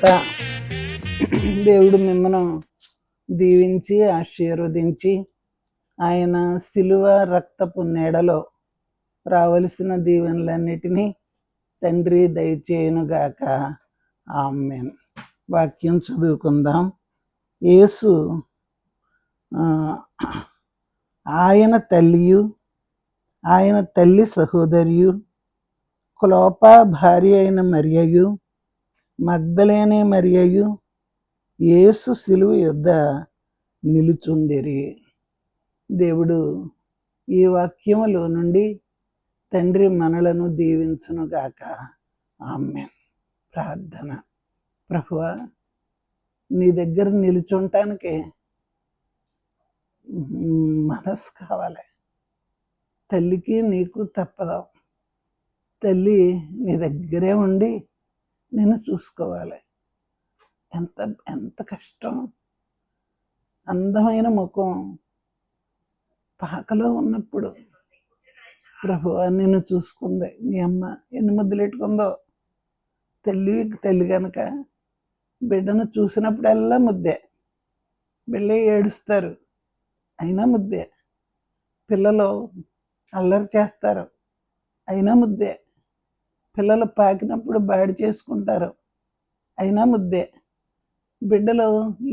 చేత దేవుడు మిమ్మను దీవించి ఆశీర్వదించి ఆయన శిలువ రక్తపు నీడలో రావలసిన దీవెనలన్నిటినీ తండ్రి దయచేయునుగాక. ఆమేన్. వాక్యం చదువుకుందాం. యేసు ఆయన తల్లియు ఆయన తల్లి సహోదరియు క్లోప భార్య అయిన మరియయు మగ్దలేనే మరియయు యేసు శిలువ యొద్ద నిలుచుండిరి. దేవుడు ఈ వాక్యములో నుండి తండ్రి మనలను దీవించునుగాక. ఆమేన్. ప్రార్థన. ప్రభువా, నీ దగ్గర నిలుచుంటానికి మనసు కావాలి. తల్లికి నీకు తప్పదు. తల్లి నీ దగ్గరే ఉండి నిన్ను చూసుకోవాలి. ఎంత ఎంత కష్టం. అందమైన ముఖం పాకలో ఉన్నప్పుడు ప్రభువా నిన్ను చూసుకుంది. మీ అమ్మ ఎన్ని ముద్దులెట్టుకుందో. తల్లి కనుక బిడ్డను చూసినప్పుడల్లా ముద్దే. బిళ్ళే ఏడుస్తారు, అయినా ముద్దే. పిల్లలు అల్లరి చేస్తారు, అయినా ముద్దే. పిల్లలు పాకినప్పుడు బాడి చేసుకుంటారు, అయినా ముద్దే. బిడ్డలు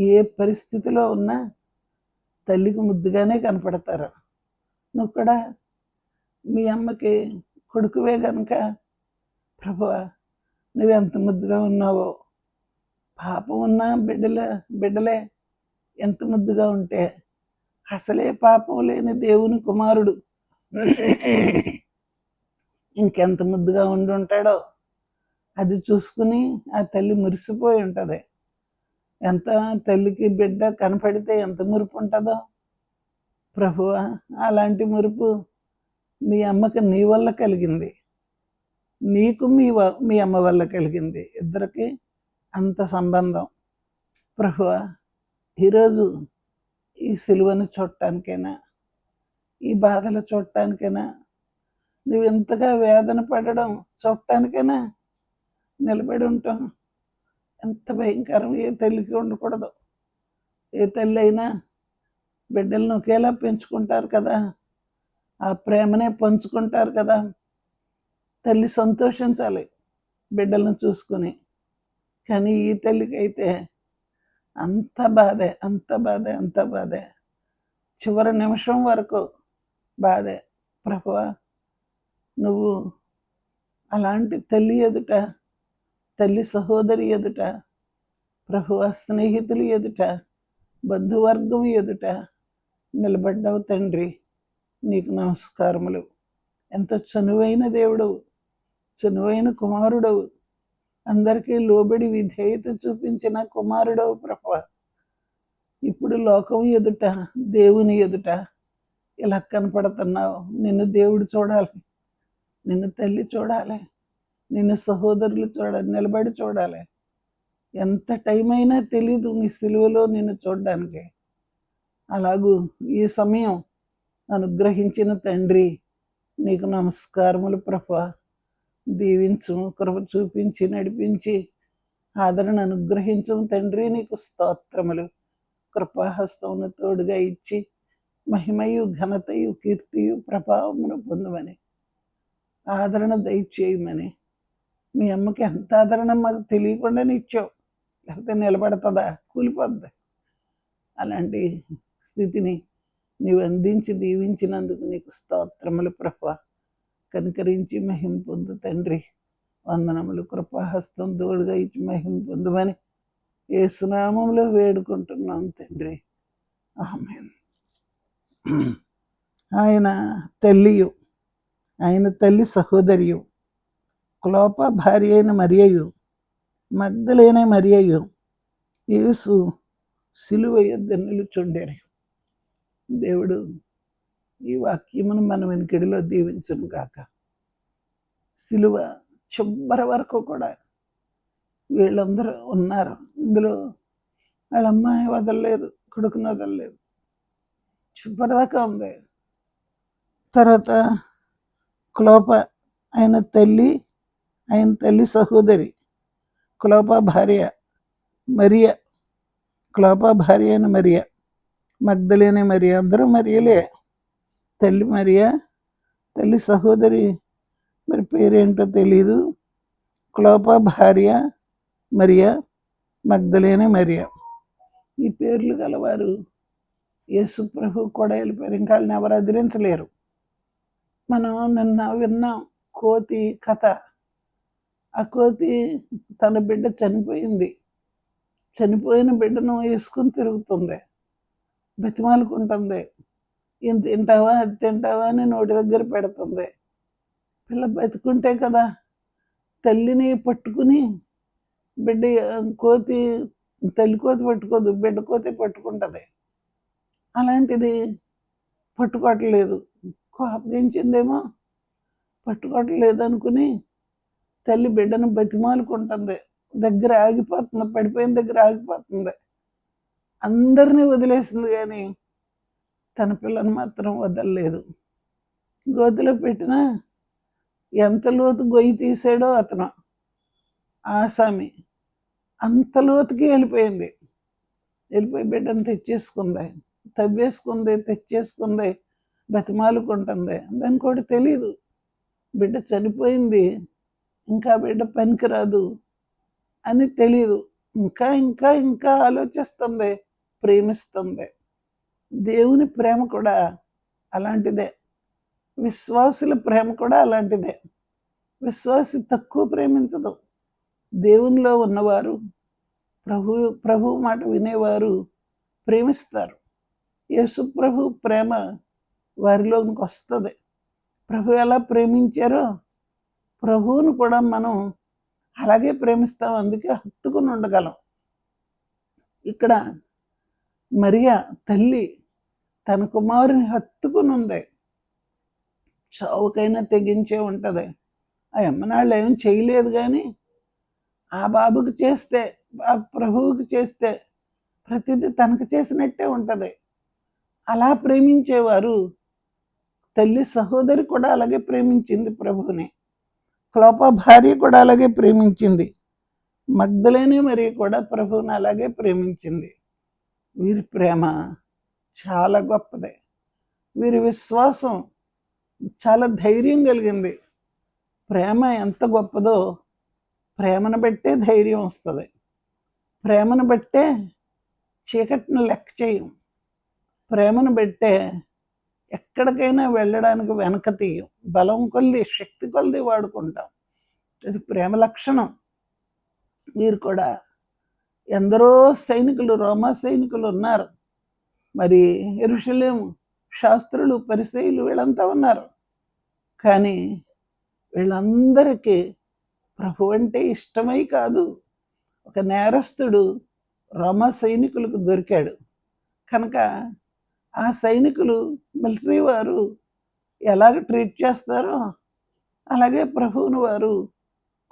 ఏ పరిస్థితిలో ఉన్నా తల్లికి ముద్దుగానే కనపడతారు. నువ్వు కూడా మీ అమ్మకి కొడుకువే కనుక ప్రభువా నువ్వెంత ముద్దుగా ఉన్నావో. పాపం ఉన్న బిడ్డలే ఎంత ముద్దుగా ఉంటే అసలే పాపం లేని దేవుని కుమారుడు ఇంకెంత ముద్దుగా ఉండి ఉంటాడో అది చూసుకుని ఆ తల్లి మురిసిపోయి ఉంటుంది. ఎంత తల్లికి బిడ్డ కనపడితే ఎంత మురుపు ఉంటుందో ప్రభువా. అలాంటి మురుపు మీ అమ్మకి నీ వల్ల కలిగింది, నీకు మీ అమ్మ వల్ల కలిగింది. ఇద్దరికి అంత సంబంధం. ప్రభువా, ఈరోజు ఈ సిలువను చూడటానికైనా, ఈ బాధలు చూడటానికైనా, నువ్వు ఎంతగా వేదన పడడం చూడటానికైనా నిలబడి ఉంటాం. ఎంత భయంకరం. ఏ తల్లికి ఉండకూడదు. ఏ తల్లి అయినా బిడ్డలను ఒకేలా పెంచుకుంటారు కదా, ఆ ప్రేమనే పంచుకుంటారు కదా. తల్లి సంతోషించాలి బిడ్డలను చూసుకుని. కానీ ఈ తల్లికి అయితే అంత బాధే, అంత బాధే, అంత బాధే. చివరి నిమిషం వరకు బాధే. ప్రభువా, నువ్వు అలాంటి తల్లి ఎదుట, తల్లి సహోదరి ఎదుట, ప్రభువా స్నేహితులు ఎదుట, బంధువర్గం ఎదుట నిలబడ్డావు తండ్రి. నీకు నమస్కారములు. ఎంత చనువైన దేవుడవు, చనువైన కుమారుడవు, అందరికీ లోబడి విధేయత చూపించిన కుమారుడవు ప్రభువా. ఇప్పుడు లోకం ఎదుట, దేవుని ఎదుట ఇలా కనపడుతున్నావు. నిన్ను దేవుడు చూడాలి, నిన్ను తల్లి చూడాలి, నిన్ను సహోదరులు చూడాలి, నిలబడి చూడాలి. ఎంత టైం అయినా తెలీదు నీ సిలువలో నిన్ను చూడడానికి. అలాగూ ఈ సమయం అనుగ్రహించిన తండ్రి నీకు నమస్కారములు ప్రభువా. దీవించు, కృప చూపించి నడిపించి ఆదరణ అనుగ్రహించు తండ్రి. నీకు స్తోత్రములు. కృపాహస్తమును తోడుగా ఇచ్చి మహిమయు ఘనతయు కీర్తియు ప్రభావమును పొందమని, ఆదరణ దయచేయమని. మీ అమ్మకి ఎంత ఆదరణ మాకు తెలియకుండానే ఇచ్చావు. లేకపోతే నిలబడుతుందా? కూలిపోద్ది. అలాంటి స్థితిని నీవు అందించి దీవించినందుకు నీకు స్తోత్రములు ప్రభువా. కనికరించి మహిమ పొందు తండ్రి. వందనములు. కృపాహస్తం తోడుగా ఇచ్చి మహిమ పొందుమని యేసునామములో వేడుకుంటున్నాం తండ్రి. ఆమేన్. ఆయన తల్లియు ఆయన తల్లి సహోదరియు క్లోప భార్య అయిన మరియయు మగ్దలేనే మరియయు యేసు సిలువ యొద్ద నిలుచుండెను. దేవుడు ఈ వాక్యమును మన వెనుకడిలో దీవించును గాక. సిలువ చివరి వరకు కూడా వీళ్ళందరూ ఉన్నారు. ఇందులో వాళ్ళ అమ్మాయి వదలలేదు, కొడుకుని వదలలేదు, చివరిదాకా ఉంది. తర్వాత క్లోప ఆయన తల్లి సహోదరి, క్లోప భార్య మరియ, క్లోపా భార్య అయిన మరియ, మగ్దలేనే మరియ, అందరూ మరియలే. తల్లి మరియ, తల్లి సహోదరి మరి పేరేంటో తెలీదు. క్లోపా భార్య మరియ, మగ్దలేనే మరియ, ఈ పేర్లు గలవారు యేసు ప్రభు కూడా వెళ్ళిపోయారు. ఇంకా వాళ్ళని ఎవరు ఎదిరించలేరు. మనం నిన్న విన్నాం కోతి కథ. ఆ కోతి తన బిడ్డ చనిపోయింది. చనిపోయిన బిడ్డను వేసుకుని తిరుగుతుంది, బతిమాలుకుంటుంది. ఇది తింటావా అది తింటావా అని నోటి దగ్గర పెడుతుంది. పిల్ల బతుకుంటే కదా. తల్లిని పట్టుకుని బిడ్డ కోతి, తల్లి కోతి పట్టుకోదు, బిడ్డ కోతి పట్టుకుంటుంది. అలాంటిది పట్టుకోవట్లేదు. కోపగించిందేమో, పట్టుకోవట్లేదు అనుకుని తల్లి బిడ్డను బతిమాలుకుంటుంది. దగ్గర ఆగిపోతుంది, పడిపోయిన దగ్గర ఆగిపోతుంది. అందరినీ వదిలేసింది కానీ తన పిల్లని మాత్రం వదలలేదు. గోతిలో పెట్టినా ఎంత లోతు గొయ్యి తీసాడో అతను, ఆసామి, అంత లోతుకి వెళ్ళిపోయింది. వెళ్ళిపోయి బిడ్డను తెచ్చేసుకుంది, తవ్వేసుకుంది, తెచ్చేసుకుంది, బతిమాలుకుంటుంది. దానికి కూడా తెలీదు బిడ్డ చనిపోయింది, ఇంకా బిడ్డ పనికిరాదు అని తెలీదు. ఇంకా ఇంకా ఇంకా ఆలోచిస్తుంది, ప్రేమిస్తుంది. దేవుని ప్రేమ కూడా అలాంటిదే, విశ్వాసుల ప్రేమ కూడా అలాంటిదే. విశ్వాసి తక్కువ ప్రేమించదు. దేవునిలో ఉన్నవారు, ప్రభు మాట వినేవారు ప్రేమిస్తారు. యేసు ప్రభు ప్రేమ వారిలోనికి వస్తుంది. ప్రభు ఎలా ప్రేమించారో ప్రభువును కూడా మనం అలాగే ప్రేమిస్తాం. అందుకే హత్తుకుని ఉండగలం. ఇక్కడ మరియా తల్లి తన కుమారుని హత్తుకుని ఉంది. చావుకైనా తెగించే ఉంటుంది. ఆ అమ్మనాళ్ళు ఏం చేయలేదు కానీ ఆ బాబుకి చేస్తే, ఆ ప్రభువుకి చేస్తే ప్రతిదీ తనకు చేసినట్టే ఉంటుంది. అలా ప్రేమించేవారు. తల్లి సహోదరి కూడా అలాగే ప్రేమించింది ప్రభువుని. క్లోపా భార్య కూడా అలాగే ప్రేమించింది. మగ్దలేనే మరి కూడా ప్రభువుని అలాగే ప్రేమించింది. వీరి ప్రేమ చాలా గొప్పది. వీరి విశ్వాసం చాలా ధైర్యం కలిగింది. ప్రేమ ఎంత గొప్పదో ప్రేమను బట్టే ధైర్యం వస్తుంది. ప్రేమను బట్టే చీకటిని లెక్క చేయం. ప్రేమను బట్టే ఎక్కడికైనా వెళ్ళడానికి వెనక తీయం. బలం కొలిది, శక్తి కొలిది వాడుకుంటాం. ఇది ప్రేమ లక్షణం. వీరు కూడా ఎందరో సైనికులు, రోమా సైనికులు ఉన్నారు. మరి యెరూషలేము శాస్త్రులు, పరిసయ్యులు వీళ్ళంతా ఉన్నారు. కానీ వీళ్ళందరికీ ప్రభు అంటే ఇష్టమై కాదు. ఒక నేరస్తుడు రోమా సైనికులకు దొరికాడు కనుక ఆ సైనికులు, మిలిటరీ వారు ఎలాగ ట్రీట్ చేస్తారో అలాగే ప్రభువుని వారు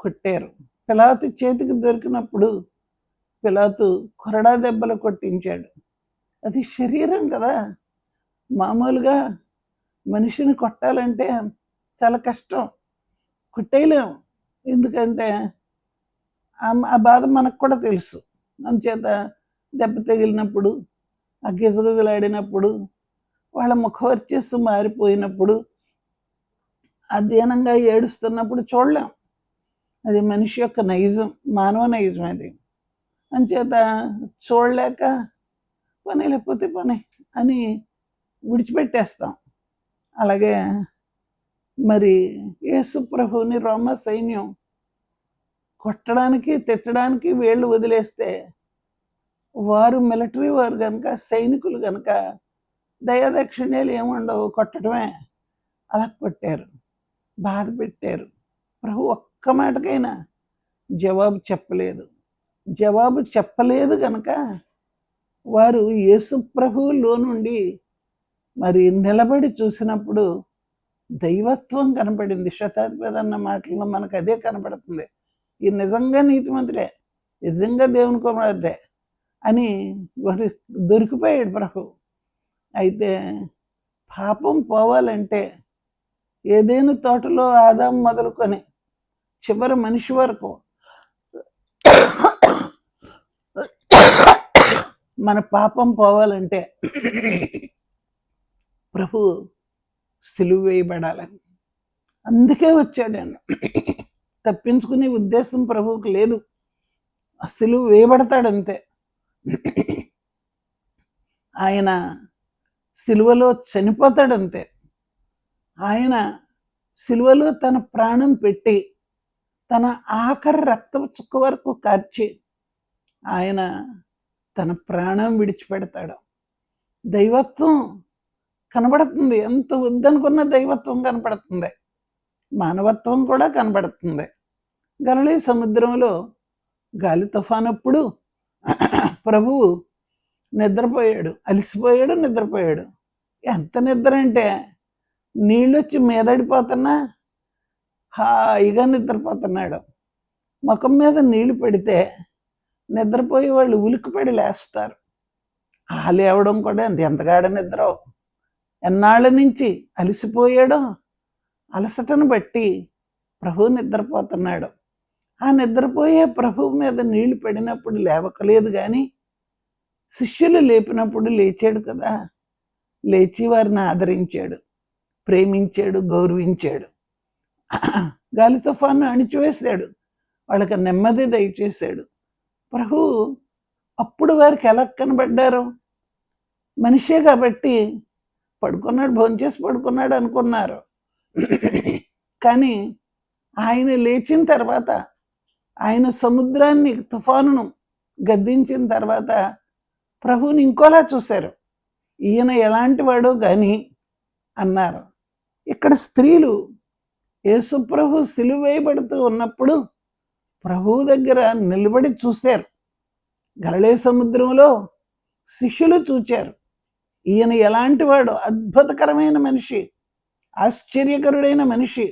కొట్టారు. పిలాతు చేతికి దొరికినప్పుడు పిలాతు కొరడా దెబ్బలు కొట్టించాడు. అది శరీరం కదా. మామూలుగా మనిషిని కొట్టాలంటే చాలా కష్టం, కొట్టేయలేము. ఎందుకంటే ఆ బాధ మనకు కూడా తెలుసు. అందుచేత దెబ్బ తగిలినప్పుడు, ఆ గిజగిజలాడినప్పుడు, వాళ్ళ ముఖవర్చస్సు మారిపోయినప్పుడు, అధీనంగా ఏడుస్తున్నప్పుడు చూడలేం. అది మనిషి యొక్క నైజం, మానవ నైజం అది. అంచేత చూడలేక పని లేకపోతే పని అని విడిచిపెట్టేస్తాం. అలాగే మరి యేసు ప్రభువుని రోమా సైన్యం కొట్టడానికి, తిట్టడానికి వేళ్ళు వదిలేస్తే వారు మిలిటరీ వారు కనుక, సైనికులు కనుక దయాదాక్షిణ్యాలు ఏముండవు, కొట్టడమే. అలా కొట్టారు, బాధ పెట్టారు. ప్రభు ఒక్క మాటకైనా జవాబు చెప్పలేదు. జవాబు చెప్పలేదు కనుక వారు యేసు ప్రభువులో నుండి మరి నిలబడి చూసినప్పుడు దైవత్వం కనపడింది. శతాధిపతి అన్న మాటల్లో మనకు అదే కనపడుతుంది. ఈ నిజంగా నీతిమంతుడే, నిజంగా దేవుని కుమారుడే అని వారు దొరికిపోయాడు ప్రభు. అయితే పాపం పోవాలంటే ఏదైనా తోటలో ఆదాము మొదలుకొని చివరి మనిషి వరకు మన పాపం పోవాలంటే ప్రభు సిలువ వేయబడాలని, అందుకే వచ్చాడండి. తప్పించుకునే ఉద్దేశం ప్రభువుకి లేదు. సిలువ వేయబడతాడంతే. ఆయన సిలువలో చనిపోతాడంతే. ఆయన సిలువలో తన ప్రాణం పెట్టి తన ఆఖరి రక్తపు చుక్క వరకు కార్చి ఆయన తన ప్రాణం విడిచిపెడతాడు. దైవత్వం కనబడుతుంది. ఎంత వద్దనుకున్న దైవత్వం కనపడుతుంది, మానవత్వం కూడా కనబడుతుంది. గలిలీ సముద్రంలో గాలి తుఫానప్పుడు ప్రభువు నిద్రపోయాడు, అలసిపోయాడు, నిద్రపోయాడు. ఎంత నిద్ర అంటే నీళ్ళు వచ్చి మీదడిపోతున్నా హాయిగా నిద్రపోతున్నాడు. ముఖం మీద నీళ్లు పెడితే నిద్రపోయే వాళ్ళు ఉలిక్కిపడి లేస్తారు. ఆ లేవడం కూడా ఎంతగాడ నిద్ర. ఎన్నాళ్ళ నుంచి అలసిపోయాడో, అలసటను బట్టి ప్రభు నిద్రపోతున్నాడు. ఆ నిద్రపోయే ప్రభువు మీద నీళ్లు పడినప్పుడు లేవకలేదు, కానీ శిష్యులు లేపినప్పుడు లేచాడు కదా. లేచి వారిని ఆదరించాడు, ప్రేమించాడు, గౌరవించాడు. గాలి తుఫాను అణిచివేశాడు, వాళ్ళకి నెమ్మది దయచేశాడు. ప్రభు అప్పుడు వారికి ఎలా కనబడ్డారు? మనిషే కాబట్టి పడుకున్నాడు, భోంచేసి పడుకున్నాడు అనుకున్నారు. కానీ ఆయన లేచిన తర్వాత, ఆయన సముద్రాన్ని తుఫానును గద్దించిన తర్వాత ప్రభువుని ఇంకోలా చూశారు. ఈయన ఎలాంటి వాడో కానీ అన్నారు. ఇక్కడ స్త్రీలు యేసు ప్రభు సిలువ వేయబడుతూ ఉన్నప్పుడు ప్రభువు దగ్గర నిలబడి చూశారు. గలిలీ సముద్రంలో శిష్యులు చూచారు. ఈయన ఎలాంటి వాడు, అద్భుతకరమైన మనిషి, ఆశ్చర్యకరుడైన మనిషి.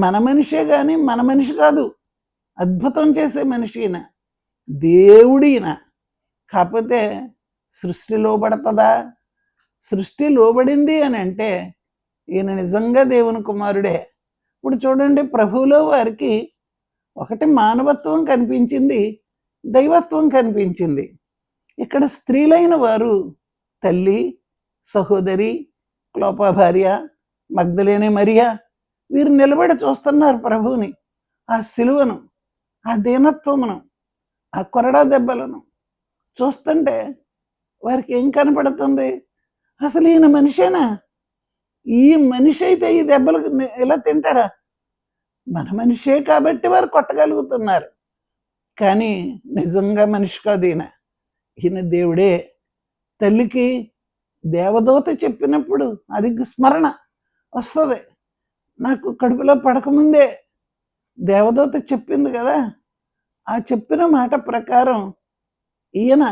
మన మనిషే కానీ మన మనిషి కాదు, అద్భుతం చేసే మనిషి ఈయన, దేవుడు ఈయన. కాకపోతే సృష్టి లోబడుతుందా? సృష్టి లోబడింది అని అంటే ఈయన నిజంగా దేవుని కుమారుడే. ఇప్పుడు చూడండి, ప్రభువులో వారికి ఒకటి మానవత్వం కనిపించింది, దైవత్వం కనిపించింది. ఇక్కడ స్త్రీలైన వారు తల్లి, సహోదరి, క్లోపా భార్య, మగ్దలేనే మరియా, వీరు నిలబడి చూస్తున్నారు ప్రభువుని, ఆ సిలువను, ఆ దీనత్వమును, ఆ కొరడా దెబ్బలను చూస్తుంటే వారికి ఏం కనపడుతుంది? అసలు ఈయన మనిషేనా? ఈ మనిషి అయితే ఈ దెబ్బలు ఎలా తింటాడా? మన మనిషే కాబట్టి వారు కొట్టగలుగుతున్నారు, కానీ నిజంగా మనిషి కాదు ఈయన. ఈయన దేవుడే. తల్లికి దేవదూత చెప్పినప్పుడు అది స్మరణ వస్తుంది. నాకు కడుపులో పడకముందే దేవదూత చెప్పింది కదా, ఆ చెప్పిన మాట ప్రకారం ఈయన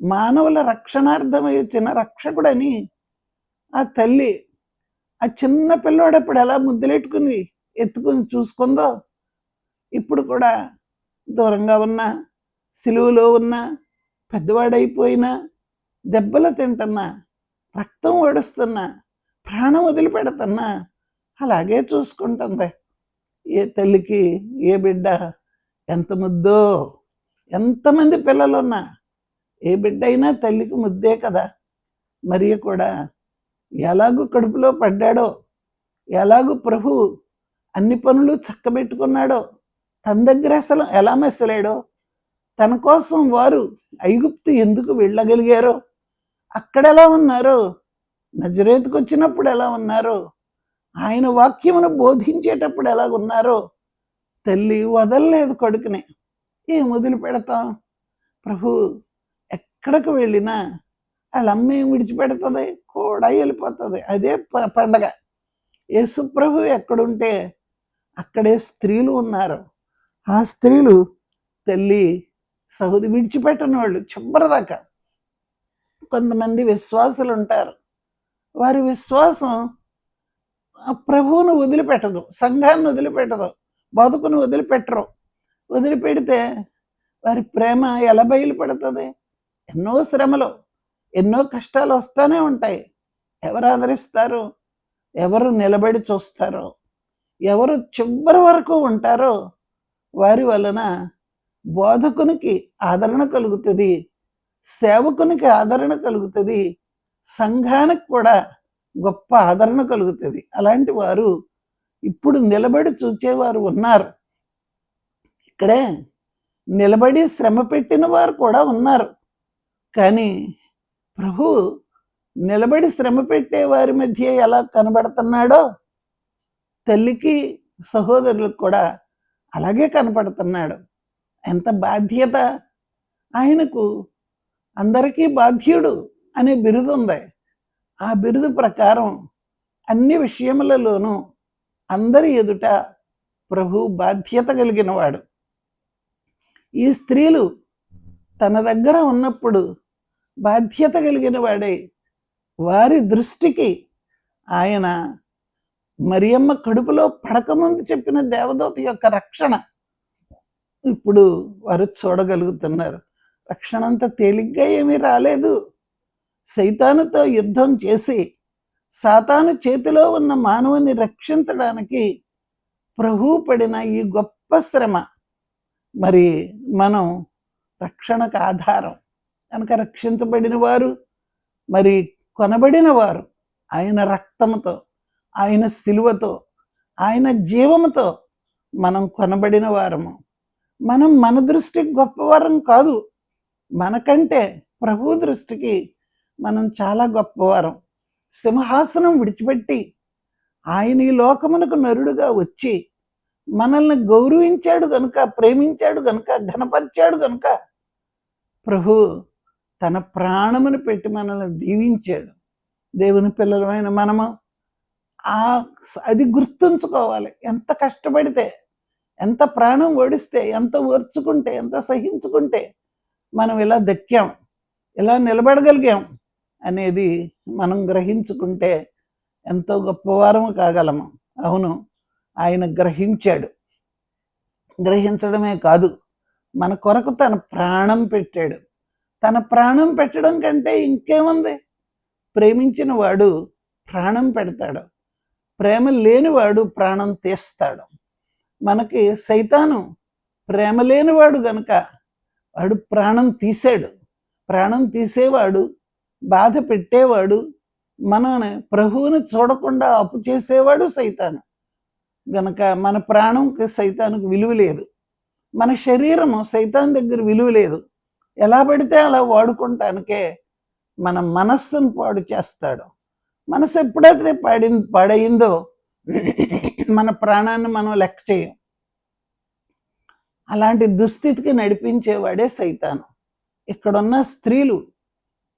మానవుల రక్షణార్థమై వచ్చిన రక్షకుడని ఆ తల్లి ఆ చిన్న పిల్లోడప్పుడు ఎలా ముద్దులెట్టుకుని ఎత్తుకుని చూసుకుందో, ఇప్పుడు కూడా దూరంగా ఉన్న, సిలువలో ఉన్న, పెద్దవాడైపోయినా, దెబ్బలు తింటున్నా, రక్తం ఓడుస్తున్నా, ప్రాణం వదిలిపెడుతున్నా అలాగే చూసుకుంటుంది. ఏ తల్లికి ఏ బిడ్డ ఎంత ముద్దో, ఎంతమంది పిల్లలున్నా ఏ బిడ్డ అయినా తల్లికి ముద్దే కదా. మరి కూడా ఎలాగూ కడుపులో పడ్డాడో, ఎలాగూ ప్రభు అన్ని పనులు చక్కబెట్టుకున్నాడో, తన దగ్గర అసలు ఎలా మెసలాడో, తన కోసం వారు ఐగుప్తు ఎందుకు వెళ్ళగలిగారో, అక్కడ ఎలా ఉన్నారో, నజరేతుకు వచ్చినప్పుడు ఎలా ఉన్నారో, ఆయన వాక్యమును బోధించేటప్పుడు ఎలా ఉన్నారో, తల్లి వదలలేదు కొడుకుని. ఏం వదిలి పెడతాం? ప్రభు ఎక్కడికి వెళ్ళినా వాళ్ళ అమ్మ ఏం విడిచిపెడుతుంది? కూడా వెళ్ళిపోతుంది. అదే పండగ. యేసు ప్రభు ఎక్కడుంటే అక్కడే స్త్రీలు ఉన్నారు. ఆ స్త్రీలు తల్లి సహోదరి విడిచిపెట్టని వాళ్ళు చివరిదాకా. కొంతమంది విశ్వాసులు ఉంటారు, వారి విశ్వాసం ప్రభువును వదిలిపెట్టదు, సంఘాన్ని వదిలిపెట్టదు, బతుకును వదిలిపెట్టరు. వదిలిపెడితే వారి ప్రేమ ఎలా బయలుపడుతుంది? ఎన్నో శ్రమలు, ఎన్నో కష్టాలు వస్తూనే ఉంటాయి. ఎవరు ఆదరిస్తారు? ఎవరు నిలబడి చూస్తారో, ఎవరు చివరి వరకు ఉంటారో వారి వలన బోధకునికి ఆదరణ కలుగుతుంది, సేవకునికి ఆదరణ కలుగుతుంది, సంఘానికి కూడా గొప్ప ఆదరణ కలుగుతుంది. అలాంటి వారు ఇప్పుడు నిలబడి చూచేవారు ఉన్నారు. ఇక్కడే నిలబడి శ్రమ పెట్టిన వారు కూడా ఉన్నారు. కానీ ప్రభు నిలబడి శ్రమ పెట్టే వారి మధ్య ఎలా కనబడుతున్నాడో తల్లికి సహోదరులకు కూడా అలాగే కనపడుతున్నాడు. ఎంత బాధ్యత! ఆయనకు అందరికీ బాధ్యుడు అనే బిరుదు ఉంది. ఆ బిరుదు ప్రకారం అన్ని విషయములలోనూ అందరి ఎదుట ప్రభు బాధ్యత కలిగిన వాడు. ఈ స్త్రీలు తన దగ్గర ఉన్నప్పుడు బాధ్యత కలిగిన వాడే. వారి దృష్టికి ఆయన మరియమ్మ కడుపులో పడకముందు చెప్పిన దేవదూత యొక్క రక్షణ ఇప్పుడు వారు చూడగలుగుతున్నారు. రక్షణ అంత తేలిగ్గా ఏమీ రాలేదు. సైతానుతో యుద్ధం చేసి సాతాను చేతిలో ఉన్న మానవుని రక్షించడానికి ప్రభు పడిన ఈ గొప్ప శ్రమ మరి మనం రక్షణకు ఆధారం కనుక రక్షించబడిన వారు, మరి కొనబడిన వారు ఆయన రక్తముతో, ఆయన శిలువతో, ఆయన జీవముతో మనం కొనబడిన వారము. మనం మన దృష్టికి గొప్పవారం కాదు, మనకంటే ప్రభు దృష్టికి మనం చాలా గొప్పవారం. సింహాసనం విడిచిపెట్టి ఆయన ఈ లోకమునకు నరుడుగా వచ్చి మనల్ని గౌరవించాడు గనుక, ప్రేమించాడు గనుక, ఘనపరిచాడు గనుక ప్రభు తన ప్రాణమును పెట్టి మనల్ని దీవించాడు. దేవుని పిల్లలమైన మనము అది గుర్తుంచుకోవాలి. ఎంత కష్టపడితే, ఎంత ప్రాణం ఓడిస్తే, ఎంత ఓర్చుకుంటే, ఎంత సహించుకుంటే మనం ఇలా దక్కాం, ఇలా నిలబడగలిగాం అనేది మనం గ్రహించుకుంటే ఎంతో గొప్పవారము కాగలము. అవును, ఆయన గ్రహించాడు. గ్రహించడమే కాదు, మన కొరకు తన ప్రాణం పెట్టాడు. తన ప్రాణం పెట్టడం కంటే ఇంకేముంది? ప్రేమించిన వాడు ప్రాణం పెడతాడు, ప్రేమ లేనివాడు ప్రాణం తీస్తాడు. మనకి సైతాను ప్రేమ లేనివాడు గనుక వాడు ప్రాణం తీసాడు. ప్రాణం తీసేవాడు, బాధ పెట్టేవాడు, మనని ప్రభువుని చూడకుండా అప్పు చేసేవాడు సైతాను. గనక మన ప్రాణంకి సైతానికి విలువ లేదు. మన శరీరము సైతాన్ దగ్గర విలువ లేదు. ఎలా పడితే అలా వాడుకుంటానికే మన మనస్సును పాడు చేస్తాడు. మనసు ఎప్పుడైతే పాడయిందో మన ప్రాణాన్ని మనం లెక్క చేయం. అలాంటి దుస్థితికి నడిపించేవాడే సైతాను. ఇక్కడున్న స్త్రీలు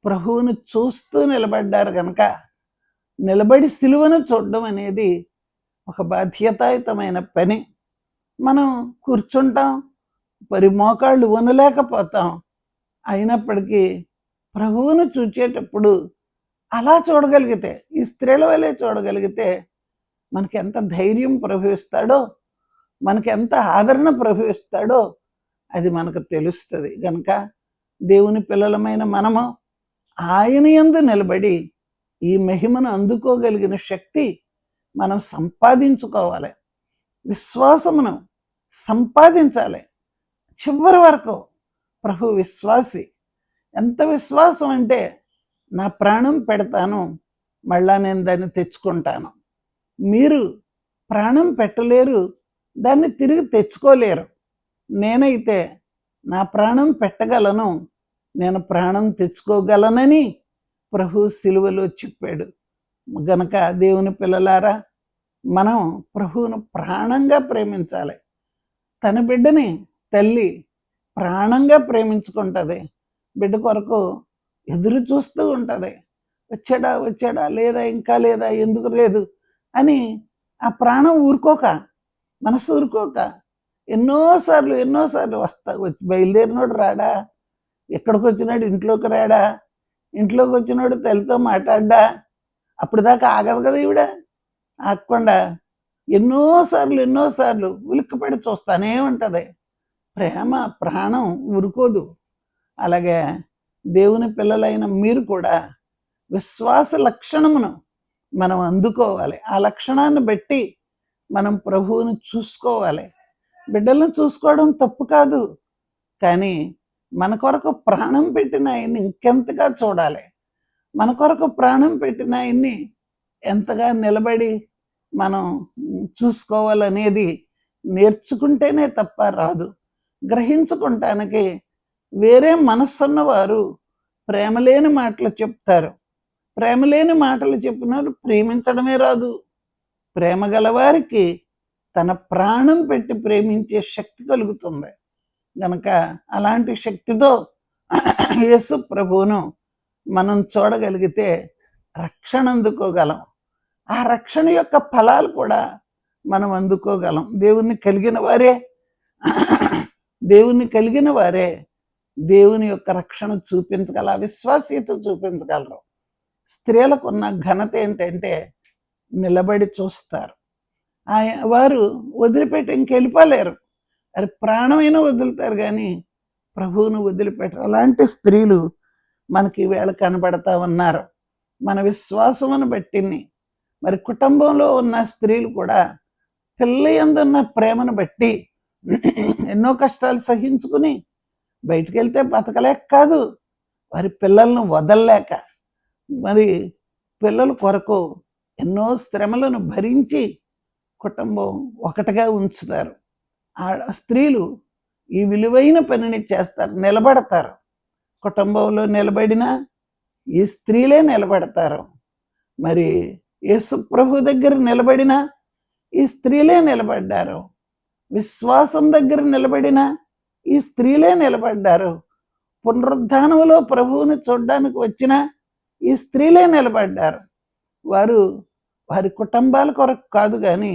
ప్రభువును చూస్తూ నిలబడ్డారు కనుక, నిలబడి సిలువను చూడడం అనేది ఒక బాధ్యతాయుతమైన పని. మనం కూర్చుంటాం, మరి మోకాళ్ళు వనలేకపోతాం. అయినప్పటికీ ప్రభువును చూచేటప్పుడు అలా చూడగలిగితే, ఈ స్త్రీల వలె చూడగలిగితే మనకి ఎంత ధైర్యం ప్రభవిస్తాడో, మనకి ఎంత ఆదరణ ప్రభవిస్తాడో అది మనకు తెలుస్తుంది. కనుక దేవుని పిల్లలమైన మనము ఆయన యందు నిలబడి ఈ మహిమను అందుకోగలిగిన శక్తి మనం సంపాదించుకోవాలి. విశ్వాసమును సంపాదించాలి. చివరి వరకు ప్రభు విశ్వాసి. ఎంత విశ్వాసం అంటే, నా ప్రాణం పెడతాను, మళ్ళా నేను దాన్ని తెచ్చుకుంటాను. మీరు ప్రాణం పెట్టలేరు, దాన్ని తిరిగి తెచ్చుకోలేరు. నేనైతే నా ప్రాణం పెట్టగలను, నేను ప్రాణం తెచ్చుకోగలనని ప్రభు సిలువలో చెప్పాడు. గనక దేవుని పిల్లలారా, మనం ప్రభువును ప్రాణంగా ప్రేమించాలి. తన బిడ్డని తల్లి ప్రాణంగా ప్రేమించుకుంటుంది. బిడ్డ కొరకు ఎదురు చూస్తూ ఉంటుంది. వచ్చాడా వచ్చాడా, లేదా ఇంకా లేదా, ఎందుకు లేదు అని ఆ ప్రాణం ఊరుకోక, మనసు ఊరుకోక ఎన్నోసార్లు వచ్చి బయలుదేరినోడు రాడా, ఎక్కడికి వచ్చినాడు ఇంట్లోకి రాడా, ఇంట్లోకి వచ్చినోడు తల్లితో మాట్లాడ్డా, అప్పుడు దాకా ఆగదు కదా ఈవిడ. ఆగకుండా ఎన్నోసార్లు ఉలిక్కిపడి చూస్తానే ఉంటుంది. ప్రేమ ప్రాణం ఊరుకోదు. అలాగే దేవుని పిల్లలైన మీరు కూడా విశ్వాస లక్షణమును మనం అందుకోవాలి. ఆ లక్షణాన్ని బట్టి మనం ప్రభువుని చూసుకోవాలి. బిడ్డలను చూసుకోవడం తప్పు కాదు, కానీ మన కొరకు ప్రాణం పెట్టిన ఆయన్ని ఇంకెంతగా చూడాలి, మన కొరకు ప్రాణం పెట్టిన ఆయన్ని ఎంతగా నిలబడి మనం చూసుకోవాలనేది నేర్చుకుంటేనే తప్ప రాదు. గ్రహించుకుంటానికి వేరే మనస్సున్న వారు ప్రేమలేని మాటలు చెప్తారు. ప్రేమలేని మాటలు చెప్పినారు ప్రేమించడమే రాదు. ప్రేమ గలవారికి తన ప్రాణం పెట్టి ప్రేమించే శక్తి కలుగుతుంది. గనక అలాంటి శక్తితో యేసు ప్రభువును మనం చూడగలిగితే రక్షణ అందుకోగలం. ఆ రక్షణ యొక్క ఫలాలు కూడా మనం అందుకోగలం. దేవుణ్ణి కలిగిన వారే దేవుని యొక్క రక్షణ చూపించగల విశ్వాసీయత చూపించగలరు. స్త్రీలకు ఉన్న ఘనత ఏంటంటే నిలబడి చూస్తారు. వారు వదిలిపెట్టి ఇంకెళ్ళిపోలేరు. అది ప్రాణమైనా వదులుతారు కానీ ప్రభువును వదిలిపెట్టరు. అలాంటి స్త్రీలు మనకి ఈవేళ కనబడతా ఉన్నారు. మన విశ్వాసమును బట్టి మరి కుటుంబంలో ఉన్న స్త్రీలు కూడా పిల్ల యందున్న ప్రేమను బట్టి ఎన్నో కష్టాలు సహించుకుని బయటికి వెళ్తే బతకలేక కాదు, వారి పిల్లలను వదలలేక, మరి పిల్లల కొరకు ఎన్నో శ్రమలను భరించి కుటుంబం ఒకటిగా ఉంచుతారు. ఆ స్త్రీలు ఈ విలువైన పనిని చేస్తారు, నిలబడతారు. కుటుంబంలో నిలబడిన ఈ స్త్రీలే నిలబడతారు. మరి యేసు ప్రభు దగ్గర నిలబడిన ఈ స్త్రీలే నిలబడ్డారు. విశ్వాసం దగ్గర నిలబడిన ఈ స్త్రీలే నిలబడ్డారు. పునరుద్ధానంలో ప్రభువుని చూడడానికి వచ్చిన ఈ స్త్రీలే నిలబడ్డారు. వారు వారి కుటుంబాల కొరకు కాదు కానీ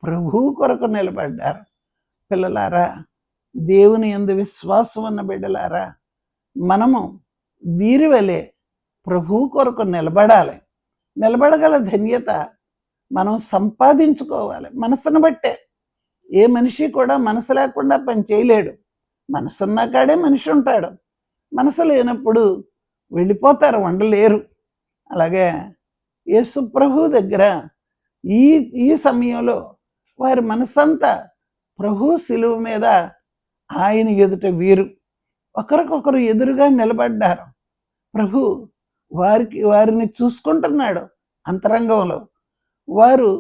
ప్రభువు కొరకు నిలబడ్డారు. పిల్లలారా, దేవుని యందు విశ్వాసం ఉన్న బిడ్డలారా, మనము వీరి వలె ప్రభువు కొరకు నిలబడాలి. నిలబడగల ధన్యత మనం సంపాదించుకోవాలి. మనసును బట్టే. ఏ మనిషి కూడా మనసు లేకుండా పని చేయలేడు. మనసున్న కాడే మనిషి ఉంటాడు. మనసు లేనప్పుడు వెళ్ళిపోతారు, వండలేరు. అలాగే యేసు ప్రభు దగ్గర ఈ సమయంలో వారి మనసంతా ప్రభు శిలువ మీద ఆయన ఎదుట వీరు ఒకరికొకరు ఎదురుగా నిలబడ్డారు. ప్రభు వారిని చూసుకుంటున్నాడు. అంతరంగంలో వారు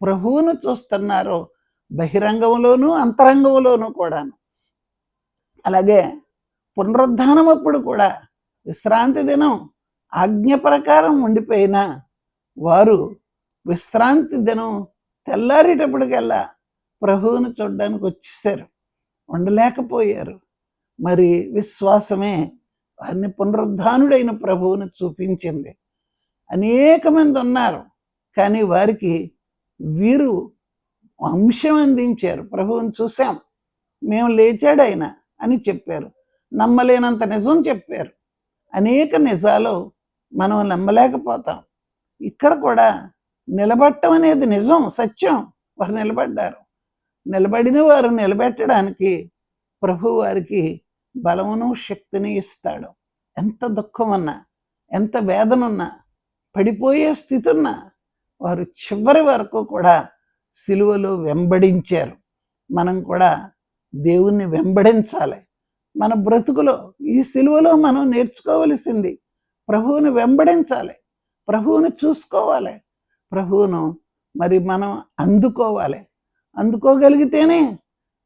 ప్రభువును చూస్తున్నారు, బహిరంగంలోనూ అంతరంగంలోనూ కూడాను. అలాగే పునరుద్ధానం అప్పుడు కూడా విశ్రాంతి దినం ఆజ్ఞ ప్రకారం ఉండిపోయినా వారు విశ్రాంతి దినం తెల్లారేటప్పటికల్లా ప్రభువును చూడడానికి వచ్చేసారు, ఉండలేకపోయారు. మరి విశ్వాసమే వారిని పునరుద్ధానుడైన ప్రభువును చూపించింది. అనేక మంది ఉన్నారు కానీ వారికి వీరు అంశం అందించారు. ప్రభువుని చూసాం, మేము లేచాడు ఆయన అని చెప్పారు. నమ్మలేనంత నిజం చెప్పారు. అనేక నిజాలు మనం నమ్మలేకపోతాం. ఇక్కడ కూడా నిలబడటం అనేది నిజం, సత్యం. వారు నిలబడ్డారు. నిలబడిన వారు నిలబెట్టడానికి ప్రభు వారికి బలమును శక్తిని ఇస్తాడు. ఎంత దుఃఖమున్నా, ఎంత వేదనున్నా, పడిపోయే స్థితి ఉన్నా వారు చివరి వరకు కూడా సిలువలో వెంబడించారు. మనం కూడా దేవుణ్ణి వెంబడించాలి. మన బ్రతుకులో ఈ సిలువలో మనం నేర్చుకోవలసింది ప్రభువుని వెంబడించాలి, ప్రభువుని చూసుకోవాలి, ప్రభువును మరి మనం అందుకోవాలి. అందుకోగలిగితేనే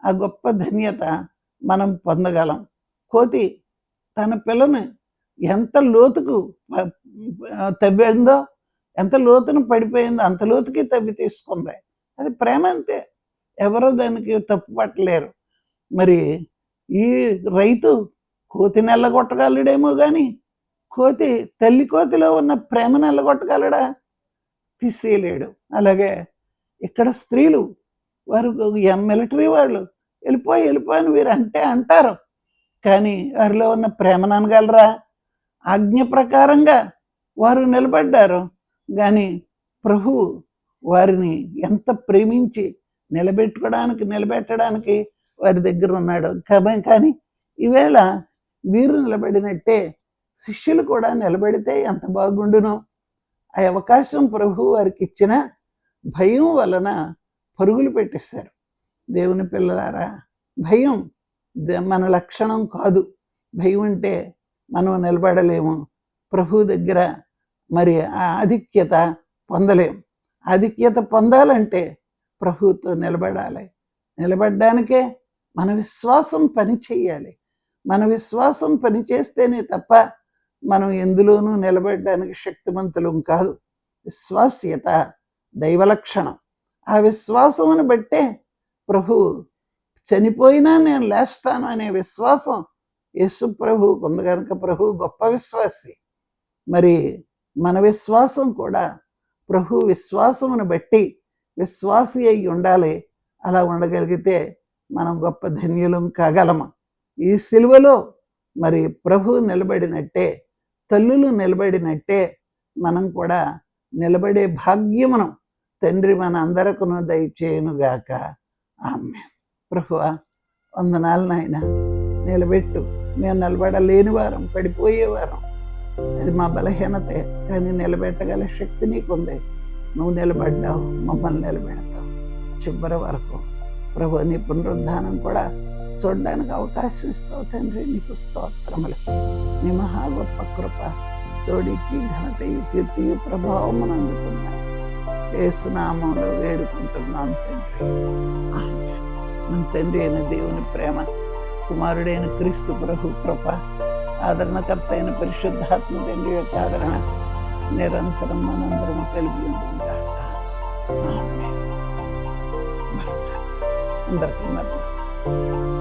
ఆ గొప్ప ధన్యత మనం పొందగలం. కోతి తన పిల్లని ఎంత లోతుకు తవ్విందో, ఎంత లోతును పడిపోయిందో అంత లోతుకి తవ్వి తీసుకుంది. అది ప్రేమ అంతే, ఎవరో దానికి తప్పు పట్టలేరు. మరి ఈ రైతు కోతిని ఎల్లగొట్టగలడేమో కానీ కోతి తల్లి కోతిలో ఉన్న ప్రేమను ఎల్లగొట్టగలడా? తీసేయలేడు. అలాగే ఇక్కడ స్త్రీలు వారు మిలిటరీ వాళ్ళు వెళ్ళిపోయి వీరు అంటారు కానీ వారిలో ఉన్న ప్రేమను అనగలరా? ఆజ్ఞ ప్రకారంగా వారు నిలబడ్డారు కానీ ప్రభు వారిని ఎంత ప్రేమించి నిలబెట్టడానికి వారి దగ్గర ఉన్నాడు. కానీ ఈవేళ వీరు నిలబడినట్టే శిష్యులు కూడా నిలబడితే ఎంత బాగుండునో. ఆ అవకాశం ప్రభు వారికి ఇచ్చిన భయం వలన పరుగులు పెట్టేశారు. దేవుని పిల్లలారా, భయం మన లక్షణం కాదు. భయం అంటే మనం నిలబడలేము. ప్రభు దగ్గర మరి ఆ ఆధిక్యత పొందలేము. ఆధిక్యత పొందాలంటే ప్రభువుతో నిలబడాలి. నిలబడ్డానికే మన విశ్వాసం పని చేయాలి. మన విశ్వాసం పని చేస్తేనే తప్ప మనం ఎందులోనూ నిలబడడానికి శక్తిమంతులం కాదు. విశ్వాస్యత దైవలక్షణం. ఆ విశ్వాసమును బట్టే ప్రభు చనిపోయినా నేను లేస్తాను అనే విశ్వాసం యేసు ప్రభువుకు ఉంది కనుక ప్రభు గొప్ప విశ్వాసి. మరి మన విశ్వాసం కూడా ప్రభు విశ్వాసమును బట్టి విశ్వాసి అయి ఉండాలి. అలా ఉండగలిగితే మనం గొప్ప ధన్యులం కాగలము. ఈ సిలువలో మరి ప్రభు నిలబడినట్టే, తల్లులు నిలబడినట్టే మనం కూడా నిలబడే భాగ్యమును తండ్రి మన అందరకును దయచేయునుగాక. ఆమేన్. ప్రభువా వందనాలు నాయన, నిలబెట్టు. మేము నిలబడలేని వారం, పడిపోయేవారం, అది మా బలహీనతే. కానీ నిలబెట్టగల శక్తి నీకుంది. నువ్వు నిలబడ్డావు, మమ్మల్ని నిలబెడతావు చివరి వరకు. ప్రభు నీ పునరుద్ధానం కూడా చూడడానికి అవకాశం ఇస్తావు తండ్రి. నీకు స్తోత్రములు. నీ మహా గొప్ప కృప తోడికి ఘనతయు కీర్తియు ప్రభావమును అందుకున్నాయి. యేసు నామములో వేడుకుంటున్నాను తండ్రి. మన తండ్రి అయిన దేవుని ప్రేమ, కుమారుడైన క్రీస్తు ప్రభు కృప, ఆదరణకర్త అయిన పరిశుద్ధాత్మ తండ్రి యొక్క ఆదరణ నిరంతరం మనందరము కలిగి ఉంటుంది. అందరికీ